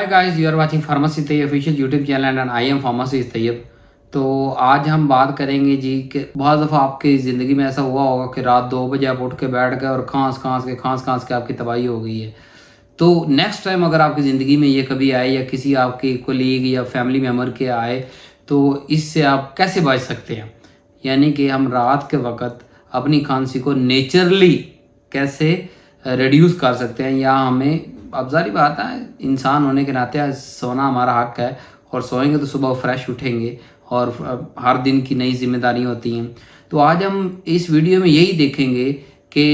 Hi guys, you are watching pharmacy Tayyab official YouTube channel and I am pharmacist Tayyab. तो आज हम बात करेंगे जी कि बहुत दफ़ा आपकी ज़िंदगी में ऐसा हुआ होगा कि रात 2 बजे आप उठ के बैठ गए और खांस के आपकी तबाही हो गई है। तो नेक्स्ट टाइम अगर आपकी ज़िंदगी में ये कभी आए या किसी आपके कोलीग या फैमिली मेम्बर के आए, तो इससे आप कैसे बच सकते हैं। यानी कि हम रात के वक़्त अपनी खांसी को नेचुरली कैसे रिड्यूस कर सकते हैं, या हमें, अब ज़ाहिर बात है इंसान होने के नाते सोना हमारा हक है और सोएंगे तो सुबह फ्रेश उठेंगे और हर दिन की नई जिम्मेदारी होती हैं। तो आज हम इस वीडियो में यही देखेंगे कि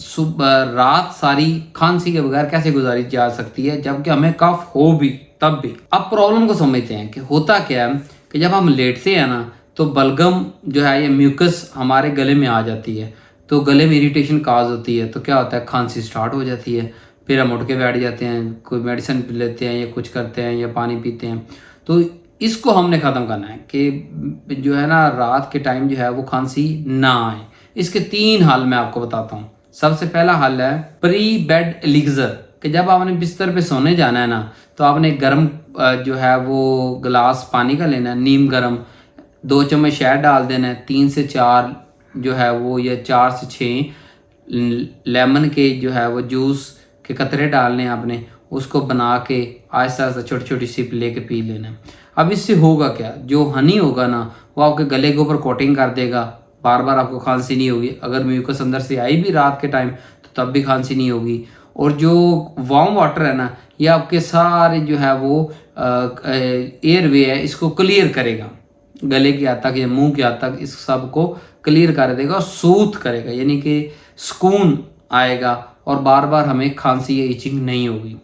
सुबह रात सारी खांसी के बगैर कैसे गुजारी जा सकती है, जबकि हमें कफ हो भी तब भी। अब प्रॉब्लम को समझते हैं कि होता क्या है कि जब हम लेटते हैं ना, तो बलगम जो है, ये म्यूकस हमारे गले में आ जाती है, तो गले में इरिटेशन काज होती है, तो क्या होता है, खांसी स्टार्ट हो जाती है। फिर हम उठ के बैठ जाते हैं, कोई मेडिसिन पी लेते हैं या कुछ करते हैं या पानी पीते हैं। तो इसको हमने ख़त्म करना है कि जो है ना, रात के टाइम जो है वो खांसी ना आए। इसके 3 हल मैं आपको बताता हूँ। सबसे पहला हल है प्री बेड एलिक्सर, कि जब आपने बिस्तर पे सोने जाना है ना, तो आपने गर्म जो है वो गिलास पानी का लेना है, नीम गर्म, 2 चम्मच शहद डाल देना है, 3 से 4 जो है वो, या 4 से 6 लेमन के जो है वो जूस के कतरे डालने हैं आपने, उसको बना के आहिस्ता आहिस्ता छोटी छोटी सिप लेके पी लेना है। अब इससे होगा क्या, जो हनी होगा ना, वो आपके गले के ऊपर कोटिंग कर देगा, बार बार आपको खांसी नहीं होगी। अगर म्यूकस अंदर से आई भी रात के टाइम, तो तब भी खांसी नहीं होगी। और जो वार्म वाटर है ना, ये आपके सारे जो है वो एयरवे है, इसको क्लियर करेगा, गले की हद तक या मुंह की हद तक इस सब को क्लियर कर देगा और सूथ करेगा, यानी कि सुकून आएगा और बार बार हमें खांसी या इचिंग नहीं होगी।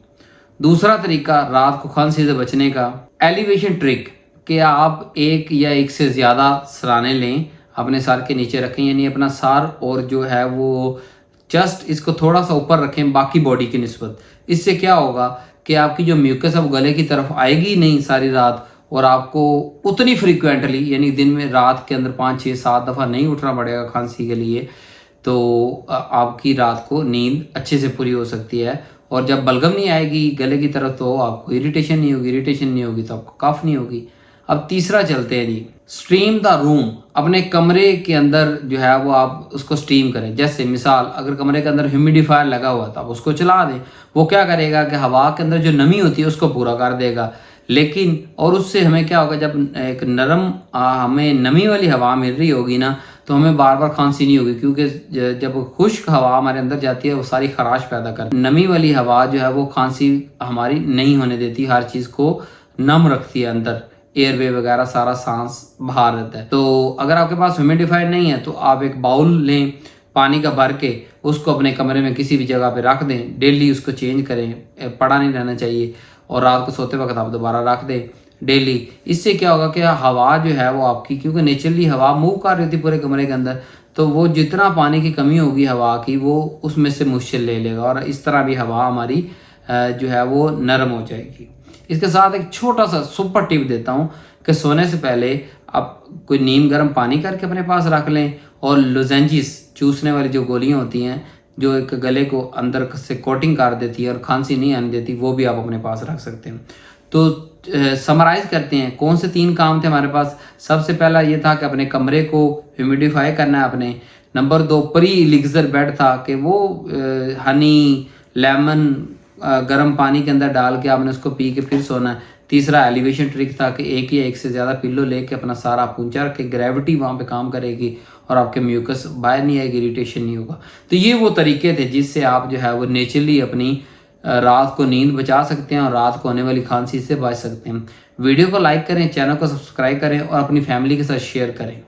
दूसरा तरीका रात को खांसी से बचने का, एलिवेशन ट्रिक, कि आप एक या एक से ज़्यादा सराने लें, अपने सर के नीचे रखें, यानी अपना सर और जो है वो चेस्ट, इसको थोड़ा सा ऊपर रखें बाकी बॉडी की निस्बत। इससे क्या होगा कि आपकी जो म्यूकस है वो गले की तरफ आएगी नहीं सारी रात, और आपको उतनी फ्रीक्वेंटली, यानी दिन में रात के अंदर 5 6 7 दफ़ा नहीं उठना पड़ेगा खांसी के लिए। तो आपकी रात को नींद अच्छे से पूरी हो सकती है। और जब बलगम नहीं आएगी गले की तरफ, तो आपको इरिटेशन नहीं होगी, इरिटेशन नहीं होगी तो आपको कफ नहीं होगी। अब तीसरा चलते हैं जी, स्टीम द रूम। अपने कमरे के अंदर जो है वो आप उसको स्टीम करें। जैसे मिसाल, अगर कमरे के अंदर ह्यूमिडिफायर लगा हुआ था, आप उसको चला दें। वो क्या करेगा कि हवा के अंदर जो नमी होती है उसको पूरा कर देगा। लेकिन और उससे हमें क्या होगा, जब एक नरम हमें नमी वाली हवा मिल रही होगी ना, तो हमें बार बार खांसी नहीं होगी, क्योंकि जब खुश्क हवा हमारे अंदर जाती है वो सारी खराश पैदा करती है। नमी वाली हवा जो है वो खांसी हमारी नहीं होने देती, हर चीज़ को नम रखती है, अंदर एयरवे वगैरह सारा सांस बाहर रहता है। तो अगर आपके पास ह्यूमिडिफायर नहीं है, तो आप एक बाउल लें पानी का भर के, उसको अपने कमरे में किसी भी जगह पे रख दें, डेली उसको चेंज करें, पड़ा नहीं रहना चाहिए। और रात को सोते वक्त आप दोबारा रख दें डेली। इससे क्या होगा कि हवा जो है वो आपकी, क्योंकि नेचुरली हवा मूव कर रही थी पूरे कमरे के अंदर, तो वो जितना पानी की कमी होगी हवा की, वो उसमें से मुश्किल ले लेगा, और इस तरह भी हवा हमारी जो है वो नरम हो जाएगी। इसके साथ एक छोटा सा सुपर टिप देता हूँ कि सोने से पहले आप कोई नीम गर्म पानी करके अपने पास रख लें, और लोजेंजिस चूसने वाली जो गोलियाँ होती हैं, जो एक गले को अंदर से कोटिंग कर देती है और खांसी नहीं आने देती, वो भी आप अपने पास रख सकते हैं। तो समराइज करते हैं, कौन से 3 काम थे हमारे पास। सबसे पहला ये था कि अपने कमरे को ह्यूमिडिफाई करना है अपने। नंबर 2 प्री एलिक्सर बेड था, कि वो हनी लेमन गर्म पानी के अंदर डाल के आपने उसको पी के फिर सोना है। तीसरा एलिवेशन ट्रिक था कि एक या एक से ज़्यादा पिल्लो लेके अपना सारा पूंछा रख के, ग्रेविटी वहाँ पे काम करेगी और आपके म्यूकस बाहर नहीं आएगी, इरिटेशन नहीं होगा। तो ये वो तरीके थे जिससे आप जो है वो नेचुरली अपनी रात को नींद बचा सकते हैं और रात को होने वाली खांसी से बच सकते हैं। वीडियो को लाइक करें, चैनल को सब्सक्राइब करें और अपनी फैमिली के साथ शेयर करें।